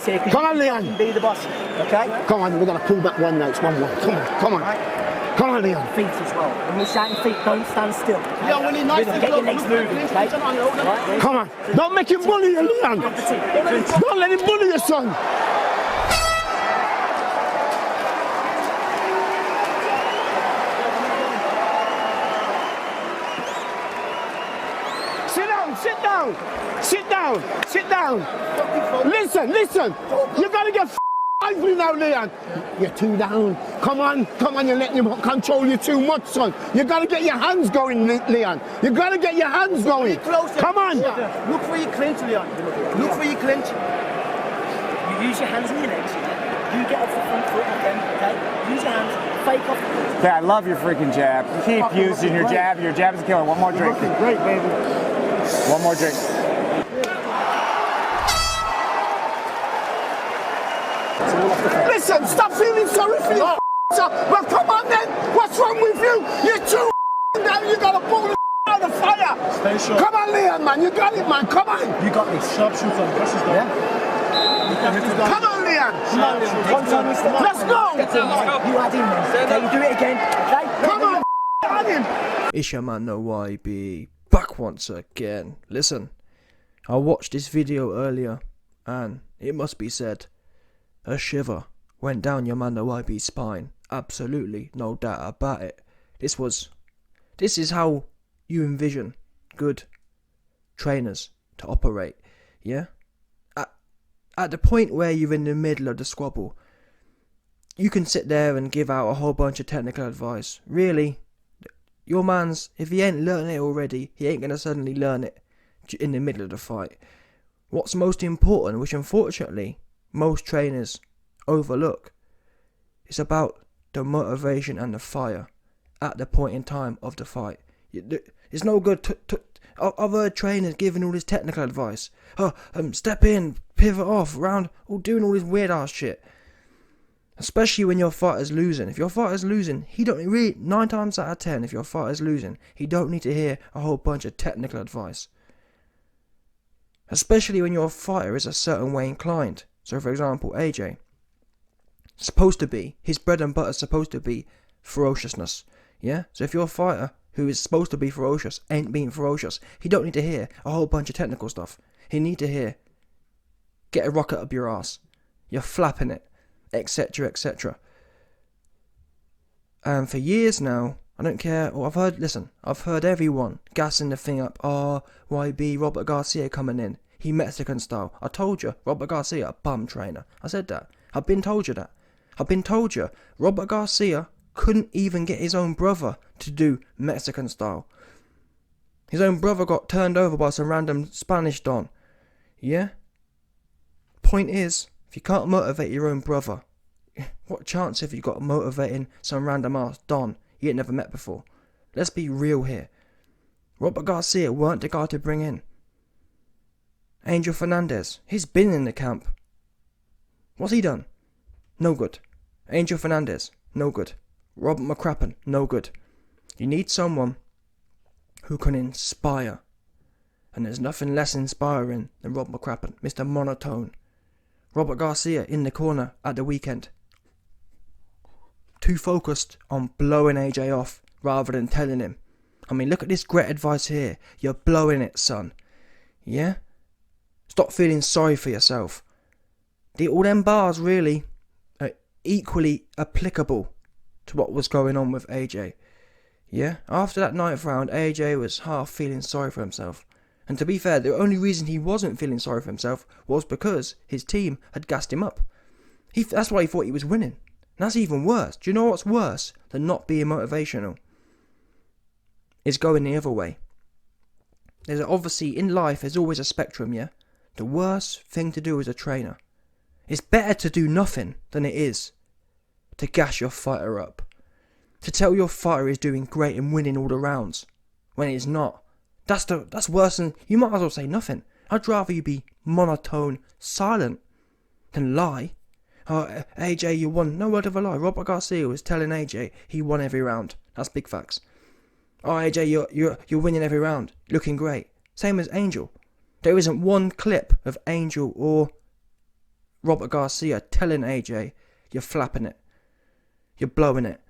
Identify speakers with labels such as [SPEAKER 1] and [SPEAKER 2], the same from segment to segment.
[SPEAKER 1] boss here.
[SPEAKER 2] Come on, Leon.
[SPEAKER 1] You can be the boss, okay?
[SPEAKER 2] Come on, we're going to pull back one now. It's 1-1. Come on, come on.
[SPEAKER 1] Right.
[SPEAKER 2] Come on, Leon.
[SPEAKER 1] Feet as well. When you're shouting feet, don't stand still. Okay?
[SPEAKER 3] Yeah, when he nice
[SPEAKER 1] Get your legs moving, okay? Right,
[SPEAKER 2] Come on. Don't make him bully you, Leon. Don't let him bully you, son. Sit down, sit down. Sit down, sit down. Listen. You got to get lively now, Leon. You're too down. Come on, you're letting him control you too much, son. You got to get your hands going, Leon. You got to get your hands going. Come on.
[SPEAKER 1] Look for your clinch, Leon. Look for your clinch. You use your hands and your legs. You get off the front foot with them, okay? Use your hands, fake off the foot.
[SPEAKER 4] Yeah, I love your freaking jab. You keep using your jab. Your jab is a killer. One more drink.
[SPEAKER 2] Looking great, baby.
[SPEAKER 4] One more drink.
[SPEAKER 2] Listen, stop feeling sorry for your well, come on then. What's wrong with you? You're too down. You got to pull the out of the fire.
[SPEAKER 3] Stay sharp.
[SPEAKER 2] Come on, Leon, man. You got it, man. Come on.
[SPEAKER 3] You got this. Sharpshooter. Press his down.
[SPEAKER 1] Yeah?
[SPEAKER 2] Come on, Leon.
[SPEAKER 1] Let's go. You add in then. Okay, you do it again. Okay?
[SPEAKER 2] Come on. Add him.
[SPEAKER 5] It's your man, no YB, back once again. Listen, I watched this video earlier, and it must be said, a shiver went down your man, no YB's spine. Absolutely, no doubt about it. This is how you envision good trainers to operate, yeah? At the point where you're in the middle of the squabble, you can sit there and give out a whole bunch of technical advice. Really, your man's, if he ain't learned it already, he ain't gonna suddenly learn it in the middle of the fight. What's most important, which unfortunately most trainers overlook, is about the motivation and the fire at the point in time of the fight. It's no good I've heard trainers giving all this technical advice. Step in, pivot off, round, doing all this weird ass shit. Especially when your fighter's losing. If your fighter's losing, he don't really, 9 times out of 10, if your fighter's losing, he don't need to hear a whole bunch of technical advice. Especially when your fighter is a certain way inclined. So for example, AJ, his bread and butter is supposed to be ferociousness. Yeah? So if your fighter, who is supposed to be ferocious, ain't being ferocious, he don't need to hear a whole bunch of technical stuff. He need to hear, get a rocket up your ass, you're flapping it, etc, etc. And for years now, I don't care, I've heard everyone gassing the thing up. YB, Robert Garcia coming in, he Mexican style. I told you, Robert Garcia, a bum trainer. I said that. I've been told you that. I've been told you, Robert Garcia couldn't even get his own brother to do Mexican style. His own brother got turned over by some random Spanish don. Yeah? Point is, if you can't motivate your own brother, what chance have you got of motivating some random ass don you ain't never met before? Let's be real here. Robert Garcia weren't the guy to bring in. Angel Fernandez, he's been in the camp. What's he done? No good. Angel Fernandez, no good. Robert McCrappen, no good. You need someone who can inspire. And there's nothing less inspiring than Rob McCrappen, Mr. Monotone. Robert Garcia in the corner at the weekend. Too focused on blowing AJ off rather than telling him. I mean, look at this great advice here. You're blowing it, son. Yeah? Stop feeling sorry for yourself. All them bars really are equally applicable to what was going on with AJ. Yeah? After that 9th round, AJ was half feeling sorry for himself. And to be fair, the only reason he wasn't feeling sorry for himself was because his team had gassed him up. That's why he thought he was winning. And that's even worse. Do you know what's worse than not being motivational? Is going the other way. There's obviously, in life, there's always a spectrum, yeah? The worst thing to do as a trainer. It's better to do nothing than it is to gas your fighter up. To tell your fighter he's doing great and winning all the rounds when he's not. That's worse than, you might as well say nothing. I'd rather you be monotone, silent, than lie. AJ, you won. No word of a lie. Robert Garcia was telling AJ he won every round. That's big facts. AJ, you're winning every round. Looking great. Same as Angel. There isn't one clip of Angel or Robert Garcia telling AJ, you're flapping it. You're blowing it.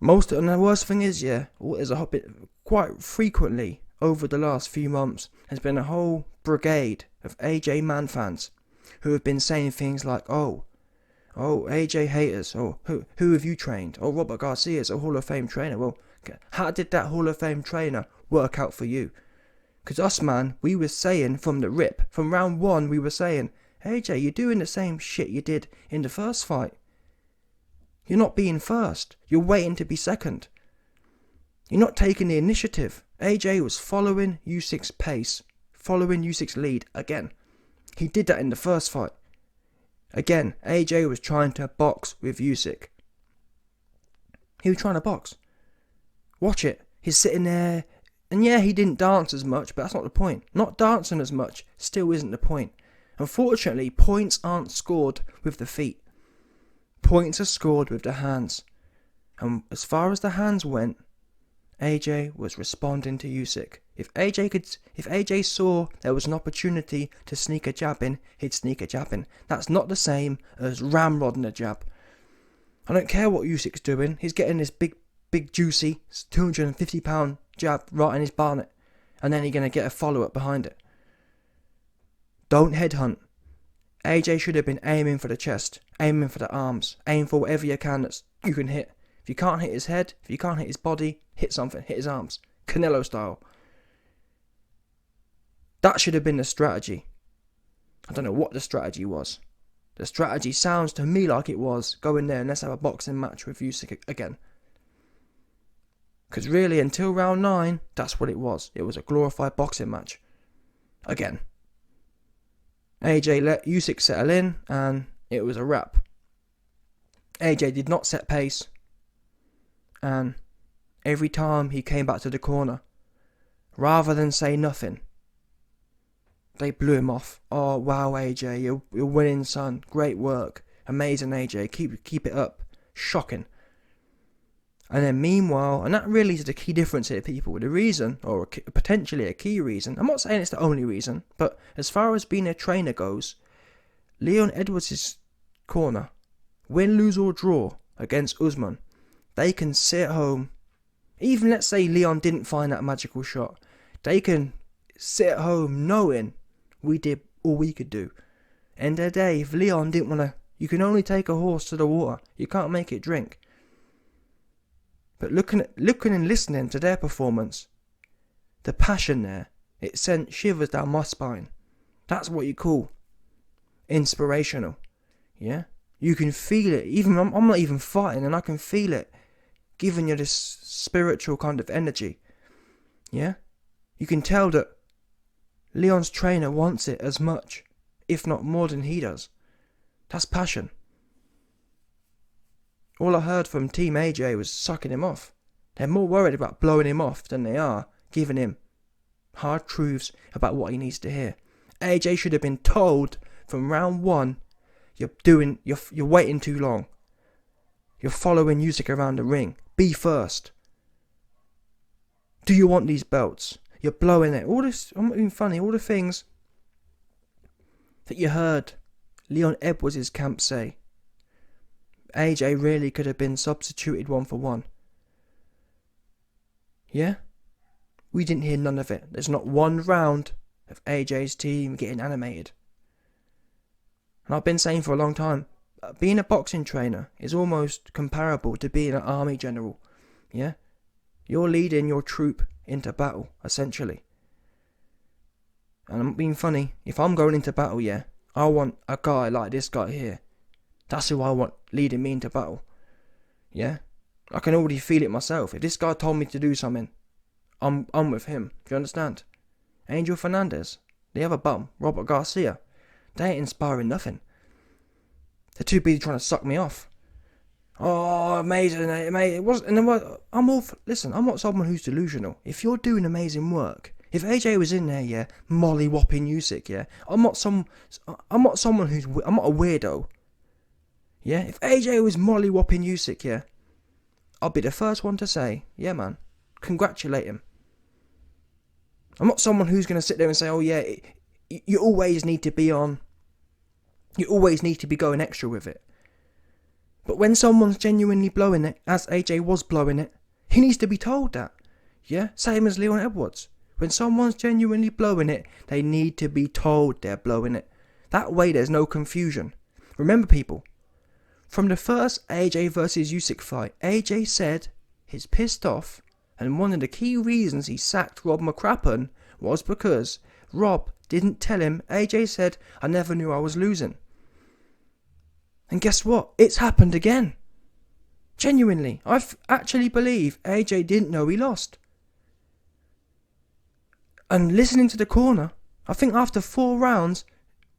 [SPEAKER 5] And the worst thing is, there's a bit, quite frequently over the last few months, has been a whole brigade of AJ Man fans who have been saying things like, oh, AJ haters, or who have you trained? Oh, Robert Garcia's a Hall of Fame trainer. Well, how did that Hall of Fame trainer work out for you? Because us, man, we were saying from the rip, from round one, we were saying, AJ, you're doing the same shit you did in the first fight. You're not being first. You're waiting to be second. You're not taking the initiative. AJ was following USYK's pace, following USYK's lead again. He did that in the first fight. Again, AJ was trying to box with USYK. He was trying to box. Watch it. He's sitting there, and yeah, he didn't dance as much, but that's not the point. Not dancing as much still isn't the point. Unfortunately, points aren't scored with the feet. Points are scored with the hands. And as far as the hands went, AJ was responding to USYK. If AJ saw there was an opportunity to sneak a jab in, he'd sneak a jab in. That's not the same as ramrodding a jab. I don't care what USYK's doing. He's getting this big juicy 250-pound jab right in his barnet, and then he's going to get a follow-up behind it. Don't headhunt. AJ should have been aiming for the chest, aiming for the arms, aim for whatever you can that you can hit. If you can't hit his head, if you can't hit his body, hit something, hit his arms. Canelo style. That should have been the strategy. I don't know what the strategy was. The strategy sounds to me like it was, go in there and let's have a boxing match with USYK again. Because really, until round 9, that's what it was. It was a glorified boxing match. Again. AJ let USYK settle in, and it was a wrap. AJ did not set pace, and every time he came back to the corner, rather than say nothing, they blew him off. Oh wow, AJ, you're winning, son. Great work, amazing, AJ. Keep it up. Shocking. And then meanwhile, and that really is the key difference here, people. The reason, or potentially a key reason, I'm not saying it's the only reason, but as far as being a trainer goes, Leon Edwards' corner, win, lose or draw against Usman, they can sit at home. Even let's say Leon didn't find that magical shot, they can sit at home knowing we did all we could do. End of the day, if Leon didn't want to, you can only take a horse to the water. You can't make it drink. But looking and listening to their performance, the passion there, it sent shivers down my spine. That's what you call inspirational. Yeah? You can feel it. Even I'm not even fighting, and I can feel it giving you this spiritual kind of energy. Yeah? You can tell that Leon's trainer wants it as much, if not more than he does. That's passion. All I heard from Team AJ was sucking him off. They're more worried about blowing him off than they are giving him hard truths about what he needs to hear. AJ should have been told from round 1, you're waiting too long. You're following USYK around the ring. Be first. Do you want these belts? You're blowing it. All this, I'm not being funny, all the things that you heard Leon Edwards' camp say. AJ really could have been substituted 1-for-1. Yeah? We didn't hear none of it. There's not one round of AJ's team getting animated. And I've been saying for a long time, being a boxing trainer is almost comparable to being an army general. Yeah? You're leading your troop into battle, essentially. And I'm not being funny. If I'm going into battle, yeah, I want a guy like this guy here. That's who I want leading me into battle. Yeah? I can already feel it myself. If this guy told me to do something, I'm with him. Do you understand? Angel Fernandez, the other bum, Robert Garcia, they ain't inspiring nothing. They're too busy trying to suck me off. Oh, amazing, mate. It wasn't. Listen, I'm not someone who's delusional. If you're doing amazing work, if AJ was in there, yeah, molly-whopping USYK, yeah, I'm not a weirdo. Yeah, if AJ was molly-whopping USYK, yeah, I'll be the first one to say, yeah, man, congratulate him. I'm not someone who's going to sit there and say, oh, yeah, you always need to be on You always need to be going extra with it. But when someone's genuinely blowing it, as AJ was blowing it, he needs to be told that. Yeah, same as Leon Edwards. When someone's genuinely blowing it, they need to be told they're blowing it. That way there's no confusion. Remember people, from the first AJ versus USYK fight, AJ said he's pissed off, and one of the key reasons he sacked Rob McCrappen was because Rob didn't tell him. AJ said, I never knew I was losing. And guess what? It's happened again. Genuinely, I actually believe AJ didn't know he lost. And listening to the corner, I think after 4 rounds,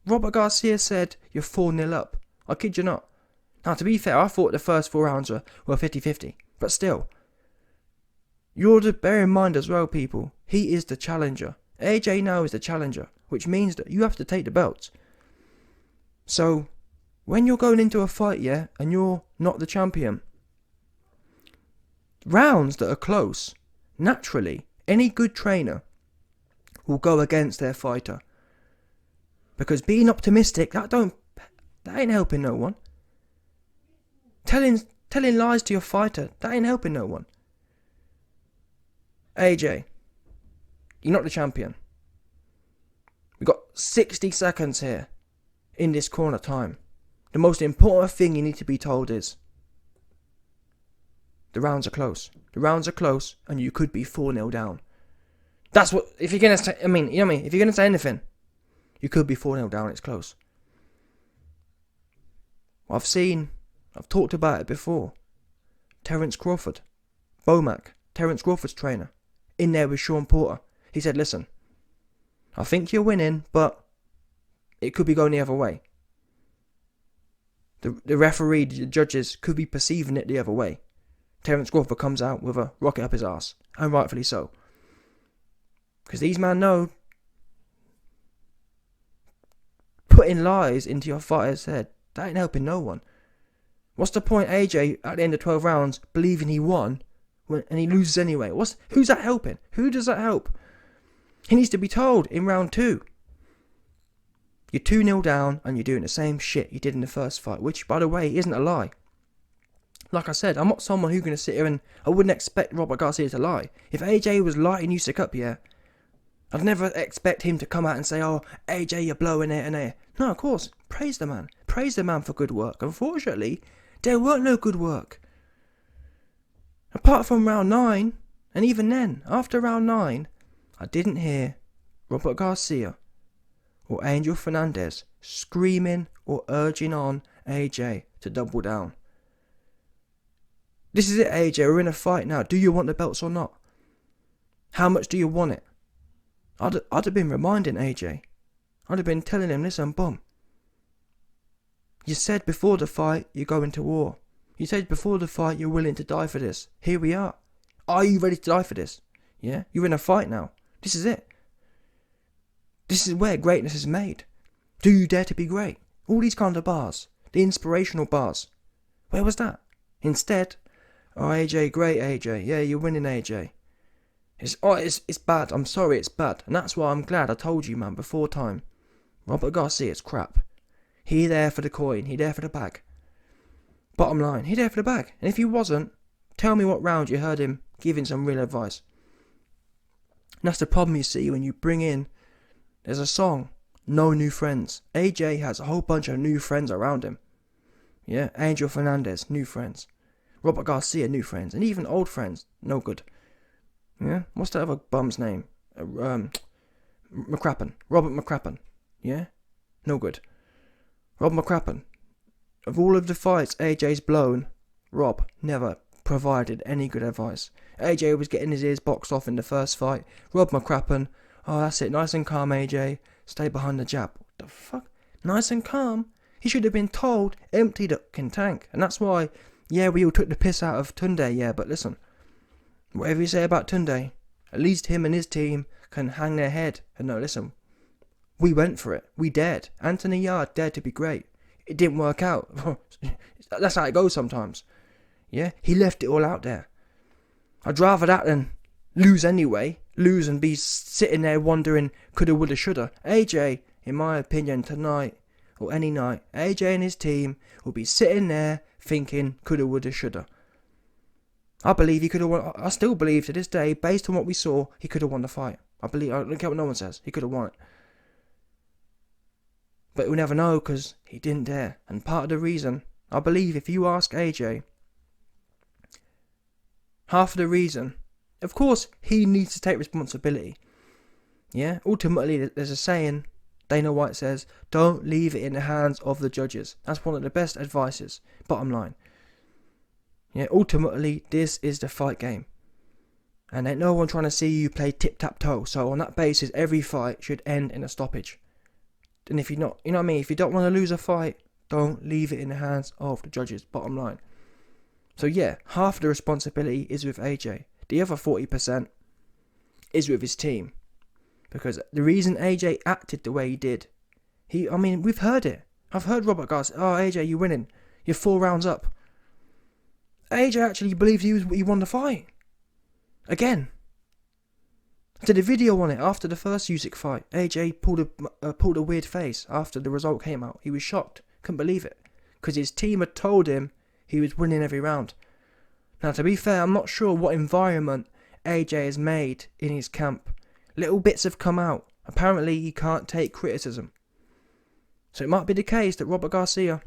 [SPEAKER 5] Robert Garcia said, you're 4-0 up. I kid you not. Now, to be fair, I thought the first 4 rounds were 50-50. But still, you're to bear in mind as well, people, he is the challenger. AJ now is the challenger, which means that you have to take the belts. So, when you're going into a fight, yeah, and you're not the champion, rounds that are close, naturally, any good trainer will go against their fighter. Because being optimistic, that ain't helping no one. Telling lies to your fighter, that ain't helping no one. AJ, you're not the champion. We've got 60 seconds here in this corner time. The most important thing you need to be told is the rounds are close. The rounds are close, and you could be 4-0 down. That's what, if you're going to say, you know what I mean? If you're going to say anything, you could be 4-0 down, it's close. I've talked about it before. Terence Crawford, Bomac, Terence Crawford's trainer, in there with Sean Porter. He said, listen, I think you're winning, but it could be going the other way. The referee, the judges could be perceiving it the other way. Terence Crawford comes out with a rocket up his arse, and rightfully so. Because these men know putting lies into your fighter's head, that ain't helping no one. What's the point AJ at the end of 12 rounds believing he won and he loses anyway? Who's that helping? Who does that help? He needs to be told in round 2. You're 2-0 down and you're doing the same shit you did in the first fight, which, by the way, isn't a lie. Like I said, I'm not someone who's going to sit here and I wouldn't expect Robert Garcia to lie. If AJ was lighting USYK up, yeah, I'd never expect him to come out and say, oh, AJ, you're blowing it and there. No, of course, praise the man. Praise the man for good work. Unfortunately, there weren't no good work. Apart from round 9, and even then, after round 9, I didn't hear Robert Garcia or Angel Fernandez screaming or urging on AJ to double down. This is it, AJ, we're in a fight now. Do you want the belts or not? How much do you want it? I'd have been reminding AJ. I'd have been telling him, listen, boom. You said before the fight you're going to war. You said before the fight you're willing to die for this. Here we are. Are you ready to die for this? Yeah? You're in a fight now. This is it. This is where greatness is made. Do you dare to be great? All these kind of bars. The inspirational bars. Where was that? Instead, oh AJ, great AJ. Yeah, you're winning AJ. It's bad. I'm sorry, it's bad. And that's why I'm glad I told you, man, before time. Robert Garcia's crap. He there for the coin. He there for the bag. Bottom line, he there for the bag. And if he wasn't, tell me what round you heard him giving some real advice. And that's the problem you see when you bring in, there's a song, No New Friends. AJ has a whole bunch of new friends around him. Yeah, Angel Fernandez, new friends. Robert Garcia, new friends. And even old friends, no good. Yeah, what's that other bum's name? McCrappen. Robert McCrappen. Yeah, no good. Rob McCrappen. Of all of the fights AJ's blown, Rob never provided any good advice. AJ was getting his ears boxed off in the first fight. Rob McCrappen, oh that's it, nice and calm AJ, stay behind the jab. What the fuck? Nice and calm? He should have been told, empty the fucking tank. And that's why, yeah, we all took the piss out of Tunde, yeah, but listen, whatever you say about Tunde, at least him and his team can hang their head and no, listen, we went for it. We dared. Anthony Yard dared to be great. It didn't work out. That's how it goes sometimes. Yeah, he left it all out there. I'd rather that than lose anyway. Lose and be sitting there wondering coulda, woulda, shoulda. AJ, in my opinion, tonight, or any night, AJ and his team will be sitting there thinking coulda, woulda, shoulda. I believe he could have won. I still believe to this day, based on what we saw, he could have won the fight. I don't care what no one says. He could have won it. But we'll never know because he didn't dare. And part of the reason, I believe if you ask AJ, half of the reason, of course, he needs to take responsibility. Yeah? Ultimately, there's a saying, Dana White says, don't leave it in the hands of the judges. That's one of the best advices. Bottom line. Yeah, ultimately, this is the fight game. And ain't no one trying to see you play tic-tac-toe. So on that basis, every fight should end in a stoppage. And if you're not, you know what I mean? If you don't want to lose a fight, don't leave it in the hands of the judges. Bottom line. So yeah, half of the responsibility is with AJ. The other 40% is with his team. Because the reason AJ acted the way he did, we've heard it. I've heard Robert Garcia, oh AJ, you're winning. You're 4 rounds up. AJ actually believed he won the fight. Again. I did a video on it after the first USYK fight. AJ pulled a weird face after the result came out. He was shocked. Couldn't believe it. Because his team had told him he was winning every round. Now to be fair, I'm not sure what environment AJ has made in his camp. Little bits have come out. Apparently he can't take criticism. So it might be the case that Robert Garcia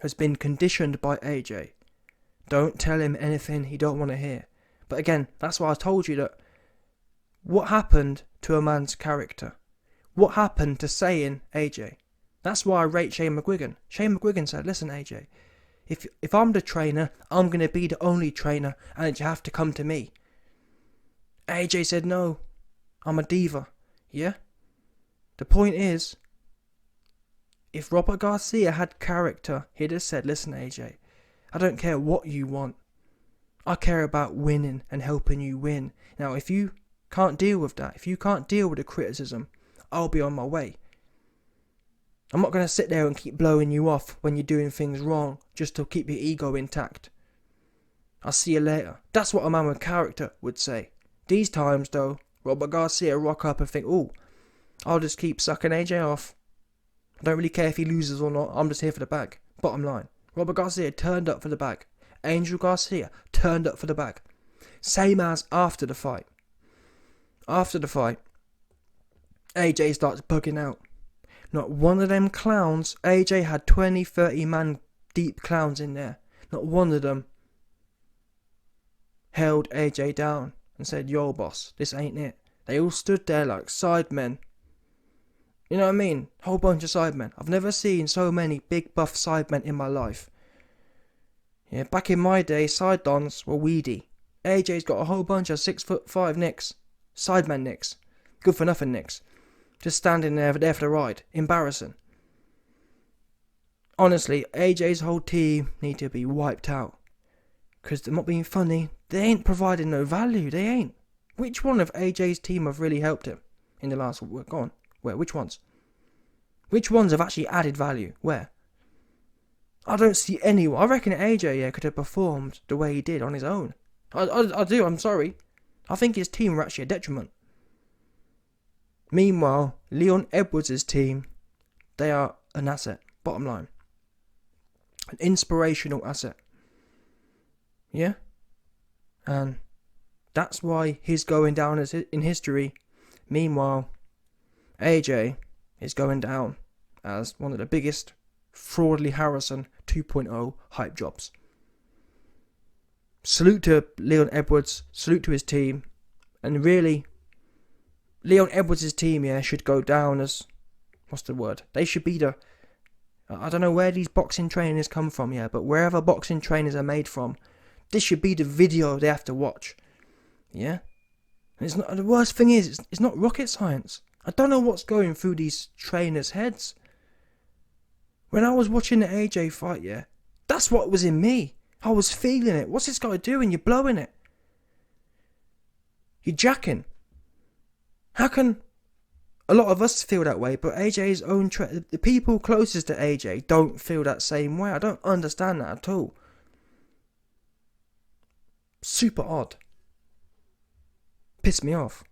[SPEAKER 5] has been conditioned by AJ. Don't tell him anything he don't want to hear. But again, that's why I told you that what happened to a man's character? What happened to saying AJ? That's why I rate Shane McGuigan. Shane McGuigan said, listen AJ, if I'm the trainer, I'm going to be the only trainer and you have to come to me. AJ said, no, I'm a diva. Yeah? The point is, if Robert Garcia had character, he'd have said, listen AJ, I don't care what you want. I care about winning and helping you win. Now, if you can't deal with that, if you can't deal with the criticism, I'll be on my way. I'm not going to sit there and keep blowing you off when you're doing things wrong just to keep your ego intact. I'll see you later. That's what a man with character would say. These times, though, Robert Garcia rock up and think, oh, I'll just keep sucking AJ off. I don't really care if he loses or not. I'm just here for the bag. Bottom line. Robert Garcia turned up for the bag. Angel Garcia turned up for the bag. Same as after the fight. After the fight, AJ starts bugging out. Not one of them clowns. AJ had 20, 30 man deep clowns in there. Not one of them held AJ down and said, yo boss, this ain't it. They all stood there like sidemen. You know what I mean? Whole bunch of sidemen. I've never seen so many big buff sidemen in my life. Yeah, back in my day, side dons were weedy. AJ's got a whole bunch of 6'5" nicks. Sidemen nicks. Good for nothing nicks. Just standing there for the ride. Embarrassing. Honestly, AJ's whole team need to be wiped out. Because they're not being funny. They ain't providing no value. They ain't. Which one of AJ's team have really helped him in the last... Go on. Where? Which ones? Which ones have actually added value? Where? I don't see anyone. I reckon AJ could have performed the way he did on his own. I do. I'm sorry. I think his team were actually a detriment. Meanwhile, Leon Edwards' team, they are an asset. Bottom line. An inspirational asset. Yeah? And that's why he's going down as in history. Meanwhile, AJ is going down as one of the biggest Fraudly Harrison 2.0 hype jobs. Salute to Leon Edwards, salute to his team, and really, Leon Edwards' team should go down as, what's the word? They should be the, I don't know where these boxing trainers come from, but wherever boxing trainers are made from, this should be the video they have to watch. Yeah? And it's not, the worst thing is, it's not rocket science. I don't know what's going through these trainers' heads. When I was watching the AJ fight, that's what was in me. I was feeling it. What's this guy doing? You're blowing it. You're jacking. How can a lot of us feel that way, but AJ's own the people closest to AJ don't feel that same way? I don't understand that at all. Super odd. Pissed me off.